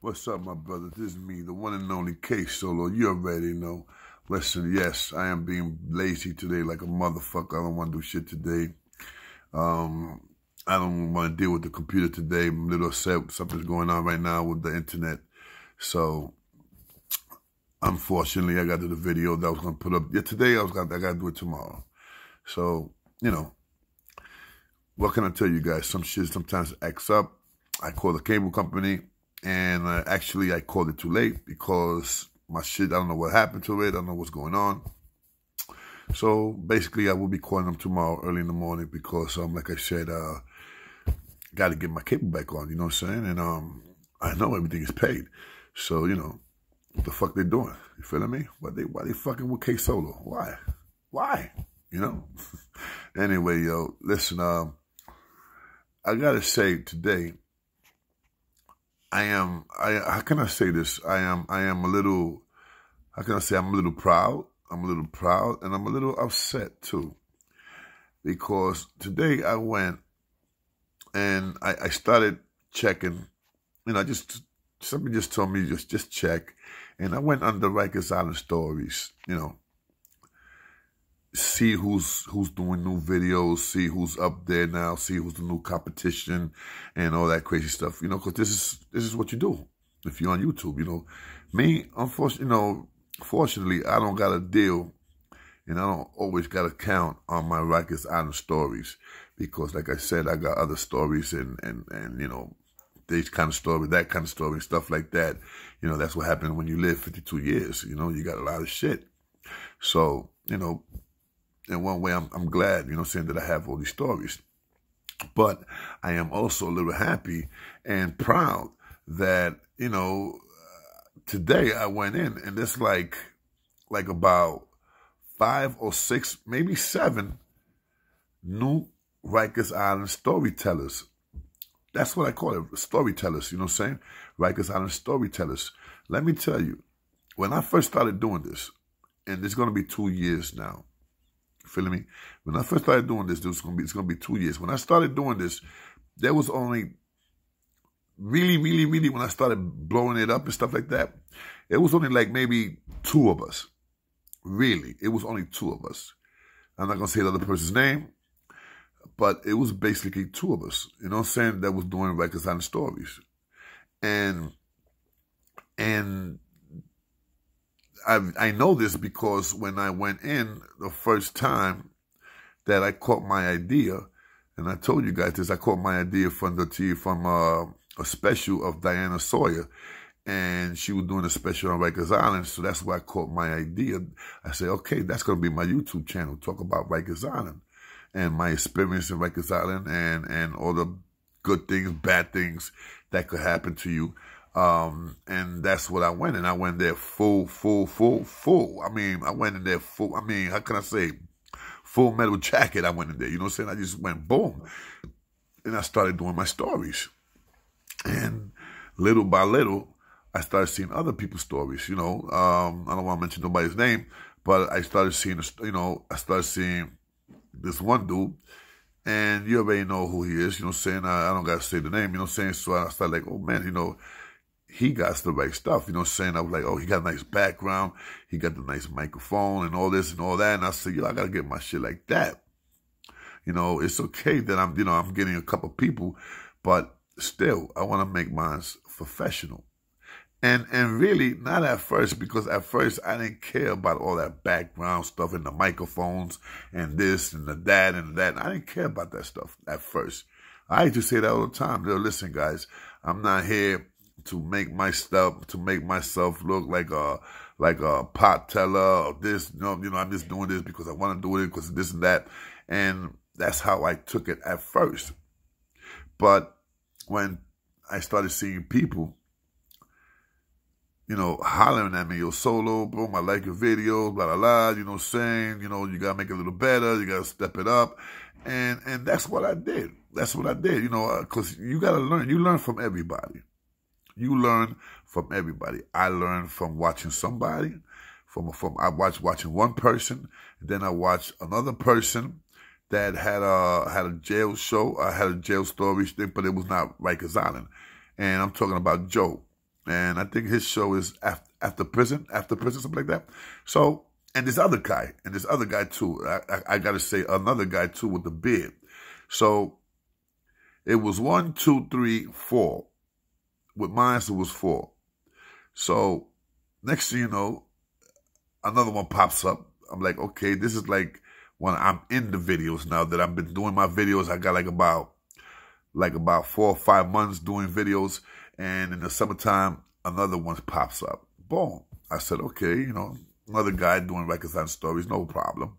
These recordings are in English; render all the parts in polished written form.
What's up, my brother? This is me, the one and only K Solo. You already know. Listen, yes, I am being lazy today like a motherfucker. I don't want to do shit today. I don't want to deal with the computer today. I'm a little upset. Something's going on right now with the internet. So, unfortunately, I got to the video that I was going to put up. Yeah, today I got to do it tomorrow. So, what can I tell you guys? Some shit sometimes acts up. I call the cable company, and actually I called it too late because my shit, I don't know what happened to it. I don't know what's going on. So basically I will be calling them tomorrow early in the morning because, like I said, got to get my cable back on, you know what I'm saying? And I know everything is paid. So, what the fuck they doing? You feeling me? Why they fucking with K Solo? Why? Why? Anyway, yo, listen, I gotta say today, how can I say this? I am a little, how can I say, I'm a little proud. I'm a little proud and I'm a little upset too. Because today I went and I started checking, somebody just told me just check. And I went under Rikers Island stories, see who's doing new videos, see who's up there now, see who's the new competition and all that crazy stuff, because this is what you do if you're on YouTube, Me, unfortunately, fortunately, I don't got a deal and I don't always got a count on my Rikers Island stories because, like I said, I got other stories and this kind of story, that kind of story, stuff like that. That's what happened when you live 52 years, you got a lot of shit. So, in one way, I'm glad, saying that I have all these stories. But I am also a little happy and proud that, today I went in and there's like about 5 or 6, maybe 7 new Rikers Island storytellers. That's what I call it, storytellers, you know what I'm saying? Rikers Island storytellers. Let me tell you, when I first started doing this, and it's going to be 2 years now, you feeling me? When I first started doing this, it's going to be 2 years. When I started doing this, there was only really, when I started blowing it up and stuff like that, it was only like maybe 2 of us. Really, it was only 2 of us. I'm not going to say the other person's name, but it was basically 2 of us, you know what I'm saying, that was doing Rikers Island stories. And I know this because when I went in the first time that I caught my idea, and I told you guys this, I caught my idea from a special of Diana Sawyer, and she was doing a special on Rikers Island, so that's where I caught my idea. I said, okay, that's going to be my YouTube channel, talk about Rikers Island and my experience in Rikers Island and all the good things, bad things that could happen to you. And that's what I went in. I went there full. I mean, I went in there full. I mean, how can I say? Full metal jacket. I went in there. You know what I'm saying? I just went boom. And I started doing my stories. And little by little, I started seeing other people's stories. I don't want to mention nobody's name, but I started seeing, this one dude. And you already know who he is. You know what I'm saying? I don't got to say the name. You know what I'm saying? So I started like, oh, man, he got the right stuff, you know what I'm saying? I was like, oh, he got a nice background. He got the nice microphone and all this and all that. And I said, I got to get my shit like that. It's okay that I'm getting a couple people, but still, I want to make mine professional. And really, not at first, because at first I didn't care about all that background stuff and the microphones and this and that and that. I didn't care about that stuff at first. I used to say that all the time. Listen, guys, I'm not here to make myself look like a pot teller or this, I'm just doing this because I want to do it because of this and that. And that's how I took it at first. But when I started seeing people, hollering at me, yo, Solo, boom, I like your video, blah, blah, blah, you know what I'm saying? You got to make it a little better, you got to step it up. And that's what I did. That's what I did, because you got to learn. You learn from everybody. You learn from everybody. I learned from watching somebody. I watching one person, and then I watched another person that had a jail show. I had a jail story thing, but it was not Rikers Island. And I'm talking about Joe. And I think his show is after prison, something like that. So, and this other guy too. I got to say, another guy too with the beard. So, it was 1, 2, 3, 4. With mine, it was 4. So, next thing you know, another one pops up. I'm like, okay, this is like when I'm in the videos now that I've been doing my videos. I got like about 4 or 5 months doing videos. And in the summertime, another one pops up. Boom. I said, okay, another guy doing Rikers Island stories, no problem.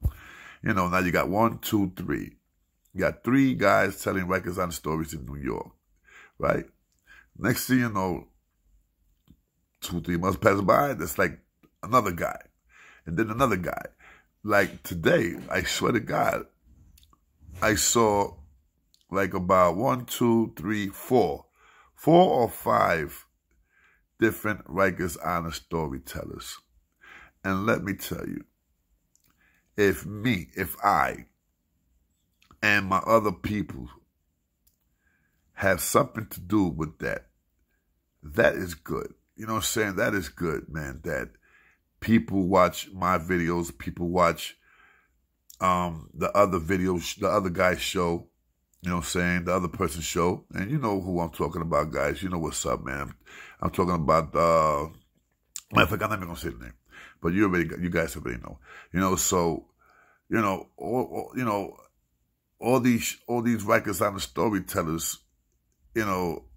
Now you got 1, 2, 3. You got 3 guys telling Rikers Island stories in New York, right? Next thing you know, 2, 3 months pass by, there's like another guy. And then another guy. Like today, I swear to God, I saw like about 1, 2, 3, 4 or 5 different Rikers Island storytellers. And let me tell you, if I and my other people have something to do with that, that is good. You know what I'm saying? That is good, man, that people watch my videos, people watch the other videos, the other guy's show, you know what I'm saying, the other person's show. And you know who I'm talking about, guys. You know what's up, man. I'm talking about, matter of fact, I'm not even going to say the name. But you guys already know. So, all these Rikers Island storytellers,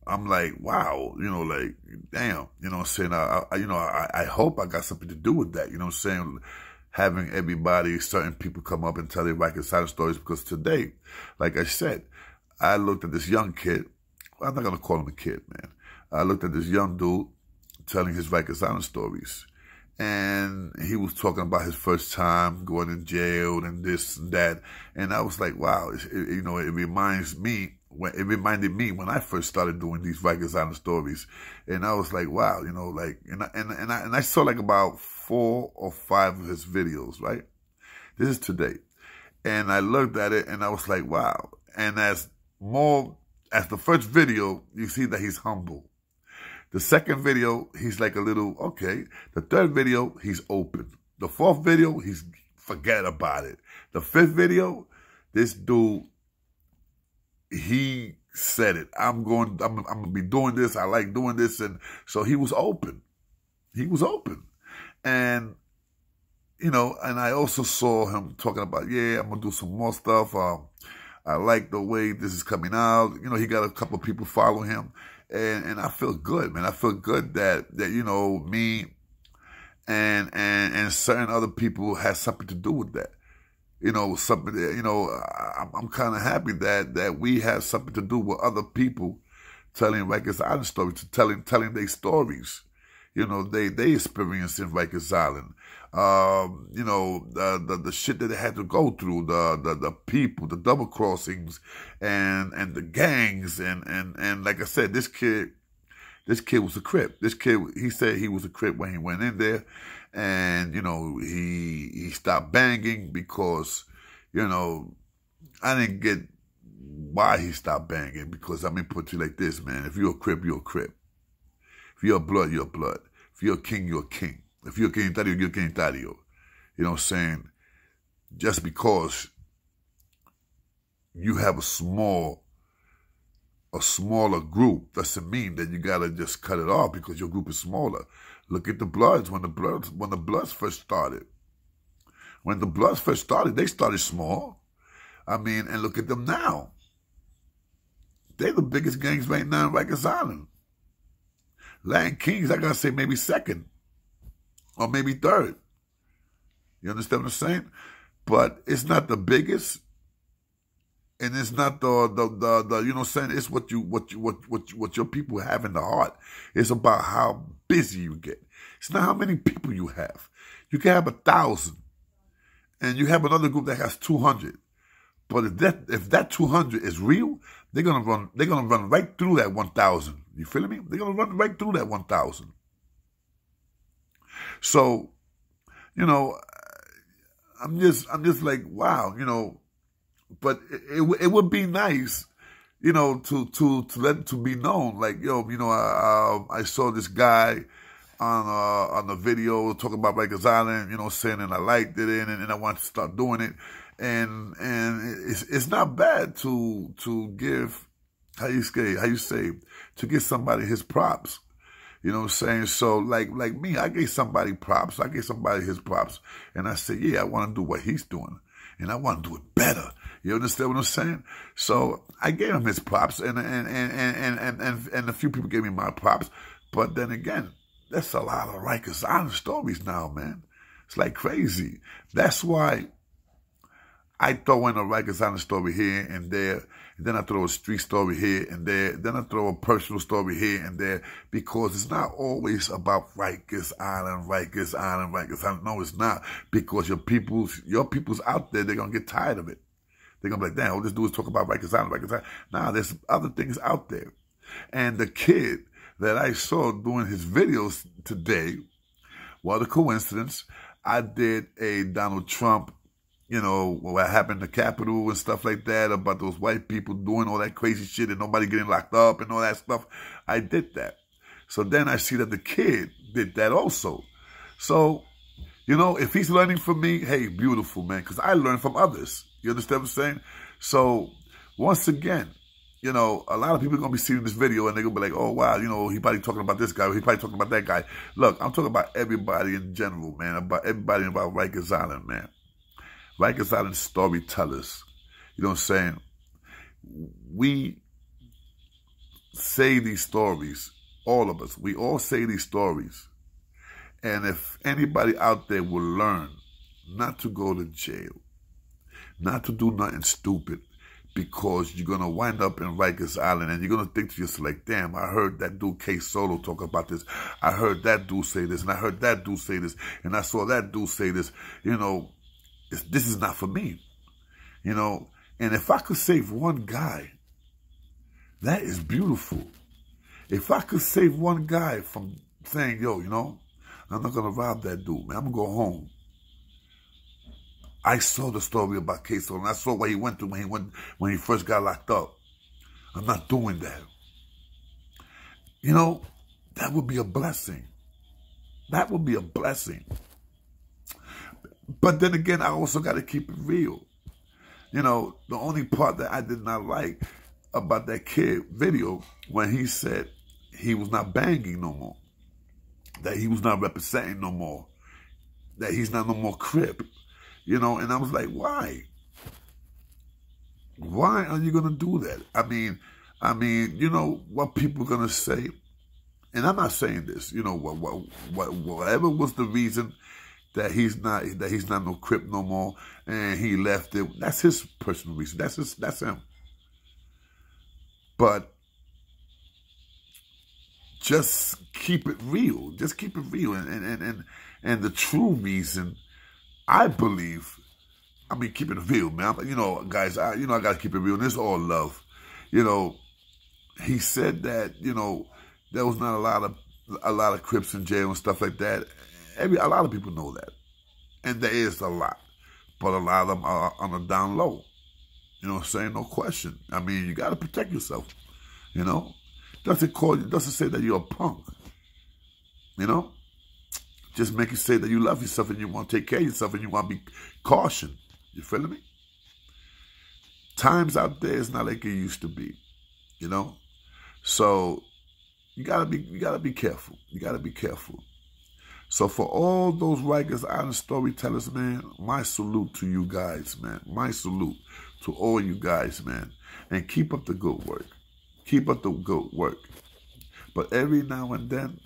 I'm like, wow, like, damn, you know what I'm saying? I hope I got something to do with that, you know what I'm saying? Having certain people come up and tell their Rikers Island stories, because today, like I said, I looked at this young kid. I'm not going to call him a kid, man. I looked at this young dude telling his Rikers Island stories. And he was talking about his first time going in jail and this and that. And I was like, wow, it reminded me when I first started doing these Rikers Island stories. And I was like, wow, and I saw like about 4 or 5 of his videos, right? This is today. And I looked at it and I was like, wow. And as the first video, you see that he's humble. The second video, he's like a little, okay. The third video, he's open. The fourth video, he's forget about it. The fifth video, this dude, he said it. I'm gonna be doing this. I like doing this. And so he was open. He was open. And, and I also saw him talking about, yeah, I'm gonna do some more stuff. I like the way this is coming out. He got a couple of people following him. And I feel good, man. I feel good that me and certain other people had something to do with that. I'm kind of happy that we have something to do with other people telling Rikers Island stories, telling their stories. They experienced in Rikers Island. The shit that they had to go through, the people, the double crossings, and the gangs, and like I said, this kid was a Crip. This kid, he said he was a Crip when he went in there, and he stopped banging because I didn't get why he stopped banging, because let me put you like this, man. If you're a Crip, you're a Crip. If you're a blood, you're a blood. If you're a king, you're a king. If you're a Quintario, you're a Quintario. You know what I'm saying? Just because you have a smaller group doesn't mean that you gotta just cut it off because your group is smaller. Look at the Bloods when the Bloods first started. When the Bloods first started, they started small. And look at them now. They're the biggest gangs right now in Rikers Island. Latin Kings, I gotta say maybe second. Or maybe third. You understand what I'm saying? But it's not the biggest. And it's not the you know what I'm saying? It's what your people have in the heart. It's about how busy you get. It's not how many people you have. You can have 1,000. And you have another group that has 200. But if that 200 is real, they're gonna run right through that 1,000. You feel me? They're gonna run right through that 1,000. So, I'm just like, wow, but it would be nice, you know, to let it to be known, like, yo, you know, I saw this guy on the video talking about Rikers Island, you know, saying, and I liked it, and I wanted to start doing it, and it's not bad to give, how you say, to give somebody his props. You know what I'm saying? So, like me, I gave somebody props. I gave somebody his props. And I said, yeah, I want to do what he's doing. And I want to do it better. You understand what I'm saying? So, I gave him his props. And a few people gave me my props. But then again, that's a lot of Rikers Island stories now, man. It's like crazy. That's why I throw in a Rikers Island story here and there. And then I throw a street story here and there. Then I throw a personal story here and there. Because it's not always about Rikers Island, Rikers Island, Rikers Island. No, it's not. Because your people's out there, they're going to get tired of it. They're going to be like, damn, all this do is talk about Rikers Island, Rikers Island. Nah, there's other things out there. And the kid that I saw doing his videos today, what a coincidence, I did a Donald Trump, you know, what happened in the Capitol and stuff like that, about those white people doing all that crazy shit and nobody getting locked up and all that stuff. I did that. So then I see that the kid did that also. So, you know, if he's learning from me, hey, beautiful, man, because I learn from others. You understand what I'm saying? So, once again, you know, a lot of people are going to be seeing this video and they're going to be like, oh, wow, you know, he probably talking about this guy, or he probably talking about that guy. Look, I'm talking about everybody in general, man, about everybody about Rikers Island, man. Rikers Island storytellers. You know what I'm saying? We say these stories, all of us. We all say these stories. And if anybody out there will learn not to go to jail, not to do nothing stupid, because you're going to wind up in Rikers Island and you're going to think to yourself like, damn, I heard that dude K Solo talk about this. I heard that dude say this, and I heard that dude say this, and I saw that dude say this. You know, this is not for me, you know. And if I could save one guy, that is beautiful. If I could save one guy from saying, yo, you know, I'm not going to rob that dude, man. I'm going to go home. I saw the story about Queso, and I saw what he went through when he first got locked up. I'm not doing that. You know, that would be a blessing. That would be a blessing. But then again, I also got to keep it real. You know, the only part that I did not like about that kid video, when he said he was not banging no more, that he was not representing no more, that he's not no more Crip, you know, and I was like, why? Why are you going to do that? I mean, you know, what people are going to say, and I'm not saying this, you know, whatever was the reason that he's not no Crip no more, and he left it. That's his personal reason. That's him. But just keep it real. Just keep it real. And the true reason, I believe, I mean, keep it real, man. You know, guys, I gotta keep it real. And it's all love. You know, he said that, you know, there was not a lot of Crips in jail and stuff like that. A lot of people know that. And there is a lot. But a lot of them are on the down low. You know what I'm saying? No question. I mean, you got to protect yourself. You know? Doesn't say that you're a punk. You know? Just make you say that you love yourself and you want to take care of yourself and you want to be cautious. You feeling me? Times out there is not like it used to be. You know? So, you gotta be careful. You gotta be careful. So for all those Rikers Island storytellers, man, my salute to you guys, man. My salute to all you guys, man. And keep up the good work. Keep up the good work. But every now and then,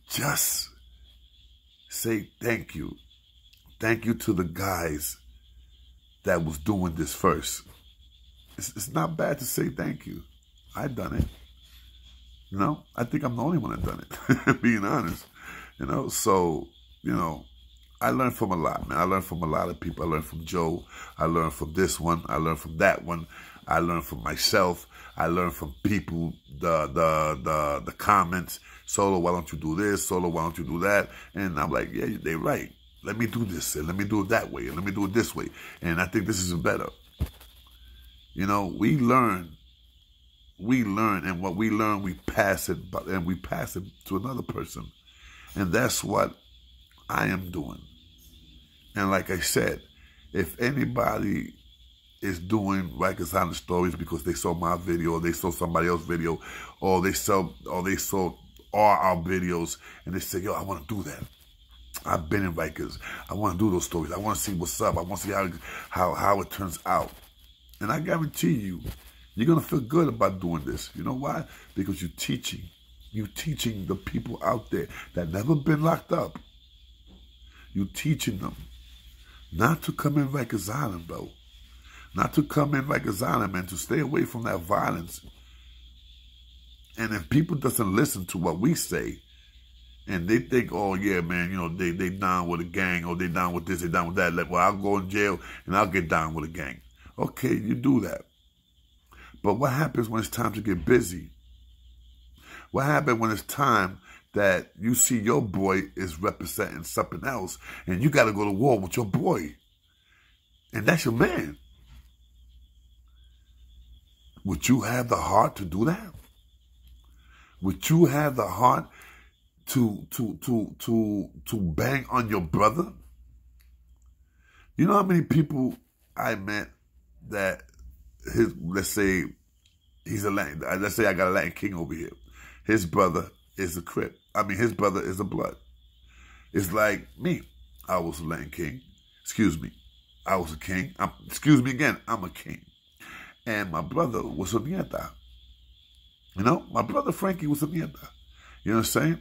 just say thank you. Thank you to the guys that was doing this first. It's not bad to say thank you. I done it. You know, I think I'm the only one that done it, being honest. You know, so, you know, I learned from a lot, man. I learned from a lot of people. I learned from Joe. I learned from this one. I learned from that one. I learned from myself. I learned from people, the comments. Solo, why don't you do this? Solo, why don't you do that? And I'm like, yeah, they're right. Let me do this, and let me do it that way, and let me do it this way. And I think this is better. You know, we learn we learn, and what we learn, we pass it, and we pass it to another person. And that's what I am doing. And like I said, if anybody is doing Rikers Island stories because they saw my video, or they saw somebody else's video, or they saw all our videos, and they say, yo, I want to do that. I've been in Rikers. I want to do those stories. I want to see what's up. I want to see how it turns out. And I guarantee you, you're going to feel good about doing this. You know why? Because you're teaching. You're teaching the people out there that never been locked up. You're teaching them not to come in Rikers Island, bro. Not to come in Rikers Island, man, to stay away from that violence. And if people doesn't listen to what we say, and they think, oh, yeah, man, you know, they down with a gang, or they down with this, they down with that. Like, well, I'll go in jail, and I'll get down with a gang. Okay, you do that. But what happens when it's time to get busy? What happens when it's time that you see your boy is representing something else, and you got to go to war with your boy? And that's your man. Would you have the heart to do that? Would you have the heart to bang on your brother? You know how many people I met that let's say he's a Latin, let's say I got a Latin king over here. His brother is a Crip. I mean, his brother is a Blood. It's like me. I was a Latin king. Excuse me. I was a king. Excuse me again. I'm a king. And my brother was a nieta. You know, my brother Frankie was a nieta. You know what I'm saying?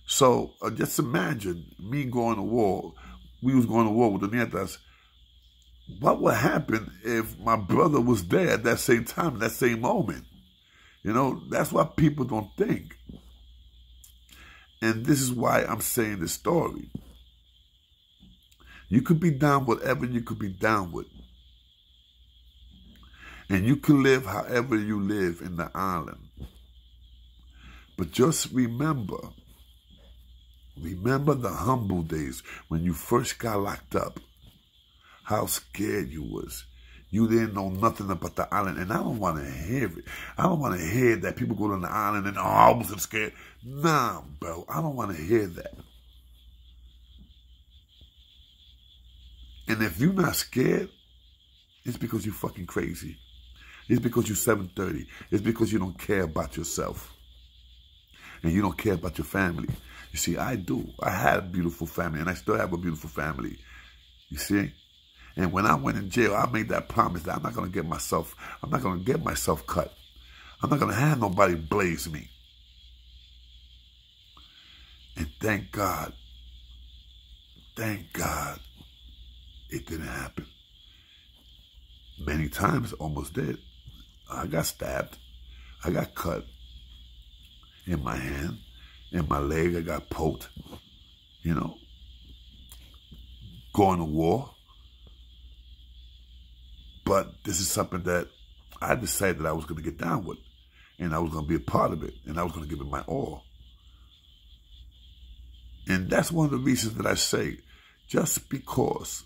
So just imagine me going to war. We was going to war with the nietas. What would happen if my brother was there at that same time, that same moment? You know, that's what people don't think. And this is why I'm saying this story. You could be down whatever you could be down with. And you can live however you live in the island. But just remember the humble days when you first got locked up. How scared you was. You didn't know nothing about the island. And I don't want to hear it. I don't want to hear that people go to the island and, oh, I wasn't scared. Nah, bro. I don't want to hear that. And if you're not scared, it's because you're fucking crazy. It's because you're 730. It's because you don't care about yourself. And you don't care about your family. You see, I do. I had a beautiful family, and I still have a beautiful family. You see? And when I went in jail, I made that promise that I'm not going to get myself cut. I'm not going to have nobody blaze me. And thank God, it didn't happen. Many times, almost did. I got stabbed. I got cut in my hand, in my leg. I got poked. You know, going to war. But this is something that I decided that I was going to get down with. And I was going to be a part of it. And I was going to give it my all. And that's one of the reasons that I say, just because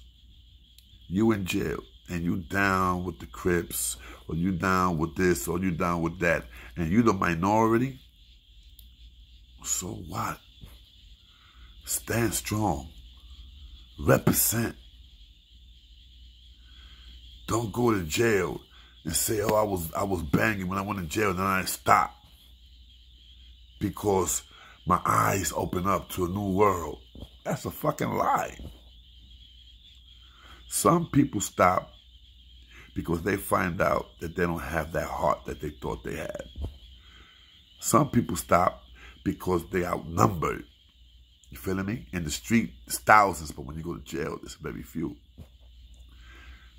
you in jail and you down with the Crips, or you down with this, or you down with that, and you the minority, so what? Stand strong. Represent. Don't go to jail and say, oh, I was banging when I went to jail, and then I stopped because my eyes open up to a new world. That's a fucking lie. Some people stop because they find out that they don't have that heart that they thought they had. Some people stop because they outnumbered. You feeling me? In the street, there's thousands, but when you go to jail, there's very few.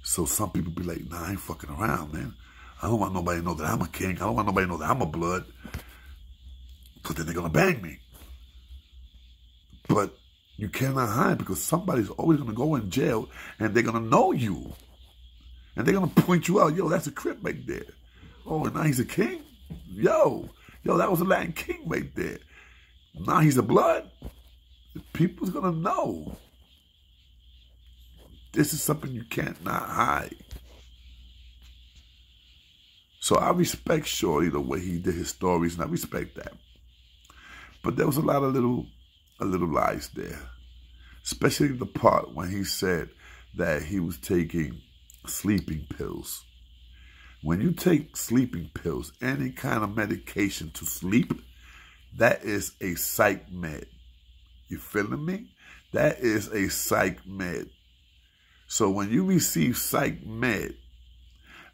So some people be like, nah, I ain't fucking around, man. I don't want nobody to know that I'm a king. I don't want nobody to know that I'm a Blood. Because then they're going to bang me. But you cannot hide, because somebody's always going to go in jail and they're going to know you. And they're going to point you out. Yo, that's a Crip right there. Oh, and now he's a king? Yo, that was a Latin king right there. Now he's a Blood. People's going to know. This is something you can't not hide. So I respect Shorty the way he did his stories, and I respect that. But there was a lot of little lies there, especially the part when he said that he was taking sleeping pills. When you take sleeping pills, any kind of medication to sleep, that is a psych med. You feeling me? That is a psych med. So when you receive psych med,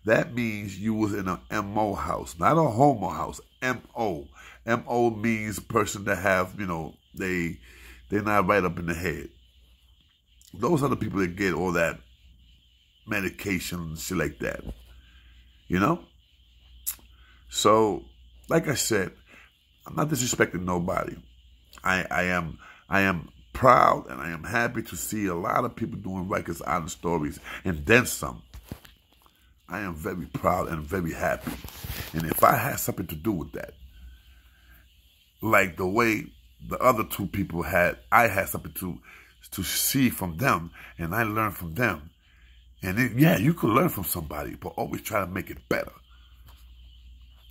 that means you was in a MO house, not a homo house, MO. MO means a person that have, they're not right up in the head. Those are the people that get all that medication and shit like that. So, like I said, I'm not disrespecting nobody. I am proud and I am happy to see a lot of people doing Rikers Island stories and then some. I am very proud and very happy. And if I had something to do with that, like the way the other two people had, I had something to see from them, and I learned from them. And yeah, you could learn from somebody, but always try to make it better.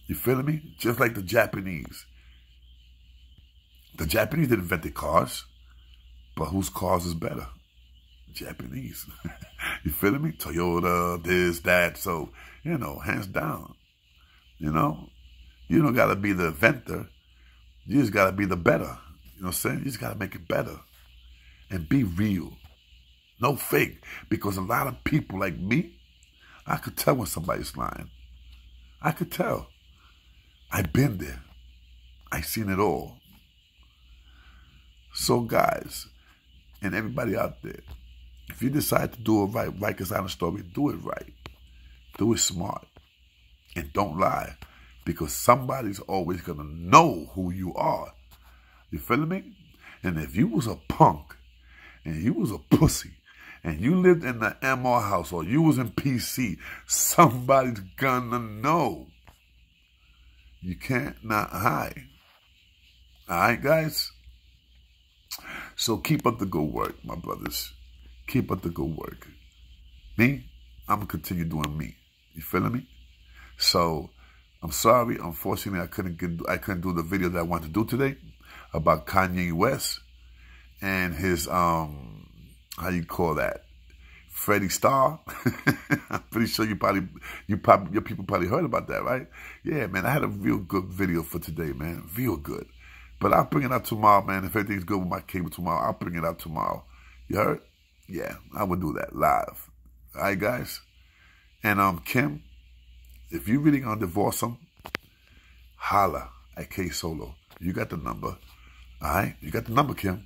You feeling me? Just like the Japanese. The Japanese didn't invent the cars, but whose cars is better? Japanese. You feeling me? Toyota, this, that. So, hands down. You don't got to be the inventor. You just got to be the better. You know what I'm saying? You just got to make it better. And be real. No fake. Because a lot of people like me, I could tell when somebody's lying. I could tell. I've been there. I've seen it all. So guys, and everybody out there, if you decide to do it right, Rikers Island story, do it right. Do it smart. And don't lie. Because somebody's always going to know who you are. You feeling me? And if you was a punk, and you was a pussy, and you lived in the MR house, or you was in PC, somebody's gonna know. You can't not hide. Alright, guys? So keep up the good work, my brothers. Keep up the good work. Me, I'm gonna continue doing me. You feeling me? So I'm sorry, unfortunately I couldn't do the video that I wanted to do today about Kanye West and his how you call that? Freddie Starr. I'm pretty sure your people probably heard about that, right? Yeah, man, I had a real good video for today, man. Real good. But I'll bring it out tomorrow, man. If everything's good with my cable tomorrow, I'll bring it out tomorrow. You heard? Yeah, I will do that live. All right, guys? And Kim, if you really gonna divorce him, holla at K Solo. You got the number. All right? You got the number, Kim.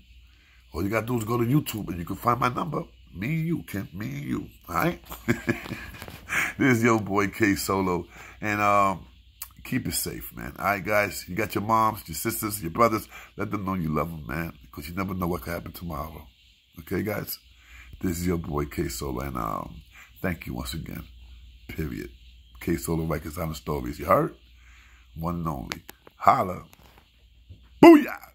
All you got to do is go to YouTube and you can find my number. Me and you, Kim. Me and you. All right? This is your boy K Solo. And keep it safe, man. All right, guys? You got your moms, your sisters, your brothers. Let them know you love them, man. Because you never know what could happen tomorrow. Okay, guys? This is your boy K Solo. And thank you once again. Period. K Solo Rikers Island Stories. You heard? One and only. Holla. Booyah!